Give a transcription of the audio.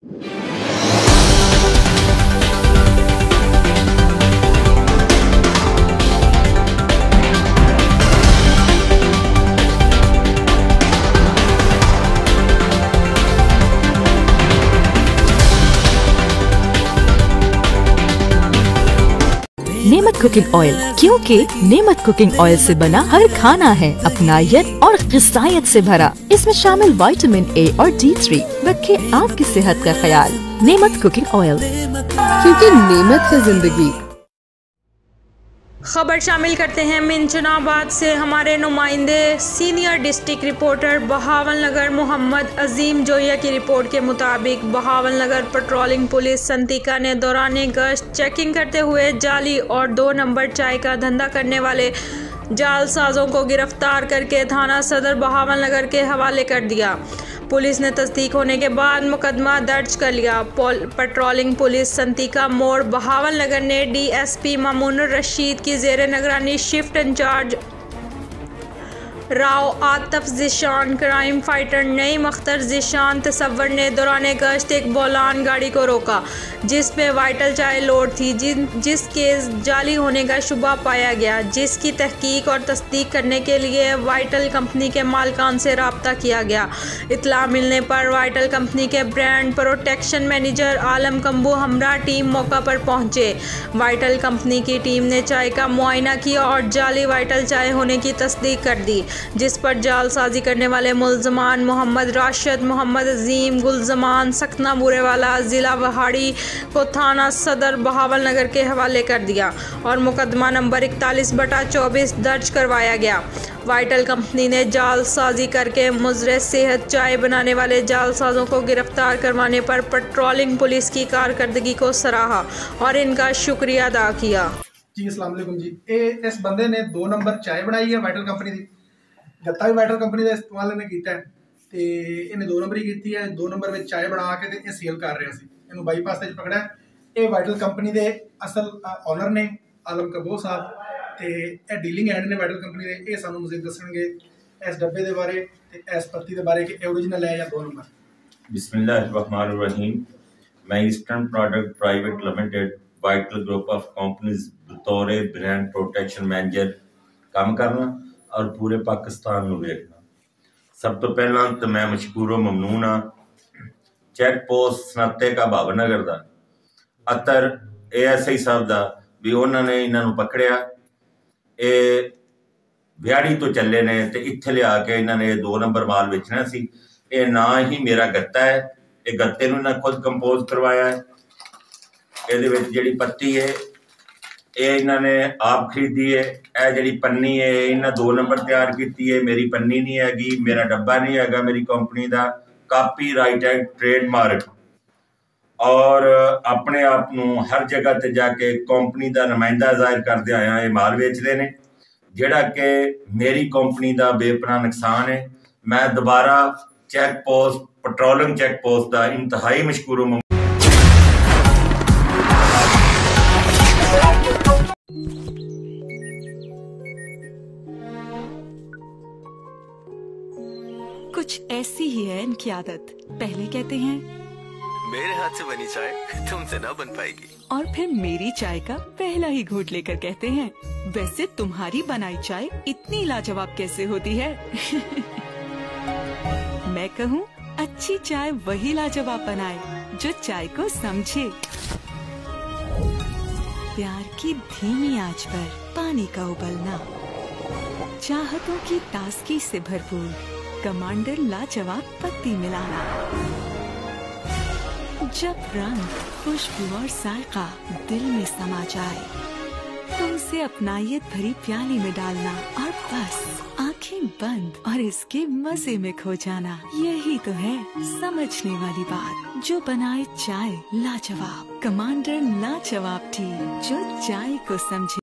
नेमत cooking oil, क्योंकि नेमत कुकिंग ऑयल से बना हर खाना है अपनायत और ग़िज़ायत से भरा। इसमें शामिल विटामिन ए और D3 रखे आपकी सेहत का ख्याल। नेमत कुकिंग ऑयल, क्योंकि नेमत है जिंदगी। खबर शामिल करते हैं मिंचनाबाद से। हमारे नुमाइंदे senior district reporter Bahawalnagar Mohammad Azeem Zoya की रिपोर्ट के मुताबिक बहावलनगर पेट्रोलिंग पुलिस संतिका ने दौरान गश्त चेकिंग करते हुए जाली और 2 नंबर चाय का धंधा करने वाले जालसाजों को गिरफ्तार करके थाना सदर बहावलनगर के हवाले कर दिया। पुलिस ने तस्दीक होने के बाद मुकदमा दर्ज कर लिया। पेट्रोलिंग पुलिस संतिका मोड़ बहावलनगर ने DSP मामूनुर रशीद की ज़ेरे निगरानी shift incharge Rao Atif Zeeshan, crime fighter Naeem Akhtar Zeeshan Tasawwur ने दौरान गश्त एक बोलान गाड़ी को रोका जिसमें वाइटल चाय लोड थी, जिसके जाली होने का शुबा पाया गया, जिसकी तहकीक और तस्दीक करने के लिए वाइटल कंपनी के मालिकान से रब्ता किया गया। इत्तला मिलने पर वाइटल कंपनी के ब्रांड प्रोटेक्शन मैनेजर आलम कंबू हमरा टीम मौका पर पहुंचे। वाइटल कंपनी की टीम ने चाय का मुआयना किया और जाली वाइटल चाय होने की तस्दीक कर दी, जिस पर जालसाजी करने वाले मुल्ज़मान मोहम्मद राशिद, मोहम्मद अजीम, गुलजमान सकना बुरेवाला ज़िला वहाड़ी को थाना सदर बहावलनगर के हवाले कर दिया और मुकदमा नंबर 41/24 दर्ज करवाया गया। वाइटल कंपनी ने जालसाजी करके मुज़र सेहत चाय बनाने वाले जालसाजों को गिरफ्तार करवाने पर पेट्रोलिंग पुलिस की कारकर्दगी को सराहा और इनका शुक्रिया अदा किया। जी अस्सलाम वालेकुम जी। इस बंदे ने 2 नंबर चाय बनाई है वाइटल कंपनी की। गत्ता भी वाइटल कंपनी का इस्तेमाल इन्हें किया है तो इन्हें 2 नंबर ही की है। 2 नंबर में चाय बना के ते सेल कर रहा सी। इन्हों बाईपास पकड़ा है। ये वाइटल कंपनी के असल ओनर ने आलम कबूर साहब तो यह डीलिंग हैंड ने वाइटल कंपनी के। ये सानू मज़ीद दसणगे इस डब्बे के बारे इस पत्ती के बारे कि ओरिजिनल है या 2 नंबर। बिस्मिल्लाहिर्रहमानिर्रहीम। मैं eastern product private limited vital group of companies बतौर ब्रांड प्रोटेक्शन मैनेजर काम करना और पूरे पाकिस्तान में देखना। सब तो पहला तो मैं मशकूर ममनून हाँ चैक पोस्ट सनाते का भावनगर का अतर ASI साहब का भी उन्होंने इन्हों पकड़िया। ये व्याड़ी तो चले ने तो इत्थे लिया के इन्होंने 2 नंबर माल बेचना सी। ये ना ही मेरा गत्ता है, ये गत्ते इन्होंने खुद कंपोज करवाया है। ये जी पत्ती है ये इन्होंने आप खरीदी है। यह जी पन्नी है इन्हें 2 नंबर तैयार की है। मेरी पन्नी नहीं हैगी, मेरा डब्बा नहीं हैगा, मेरी कंपनी का कापी राइट है ट्रेडमार्क और अपने आप को हर जगह ते जाके कंपनी का नुमाइंदा जाहिर करते आया ये माल बेचते हैं जिहड़ा कि मेरी कंपनी का बेपनाह नुकसान है। मैं दोबारा check post petroleum check post का इंतहाई मशकूर हूं। कुछ ऐसी ही है इनकी आदत। पहले कहते हैं मेरे हाथ से बनी चाय तुमसे ना बन पाएगी, और फिर मेरी चाय का पहला ही घूंट लेकर कहते हैं वैसे तुम्हारी बनाई चाय इतनी लाजवाब कैसे होती है। मैं कहूँ अच्छी चाय वही लाजवाब बनाए जो चाय को समझे। प्यार की धीमी आंच पर पानी का उबलना, चाहतों की ताजगी से भरपूर कमांडर लाजवाब पत्ती मिलाना, जब रंग खुशबू और जायका दिल में समा जाए तो उसे अपनायत भरी प्याली में डालना और बस आंखें बंद और इसके मजे में खो जाना। यही तो है समझने वाली बात जो बनाए चाय लाजवाब। कमांडर लाजवाब टी जो चाय को समझे।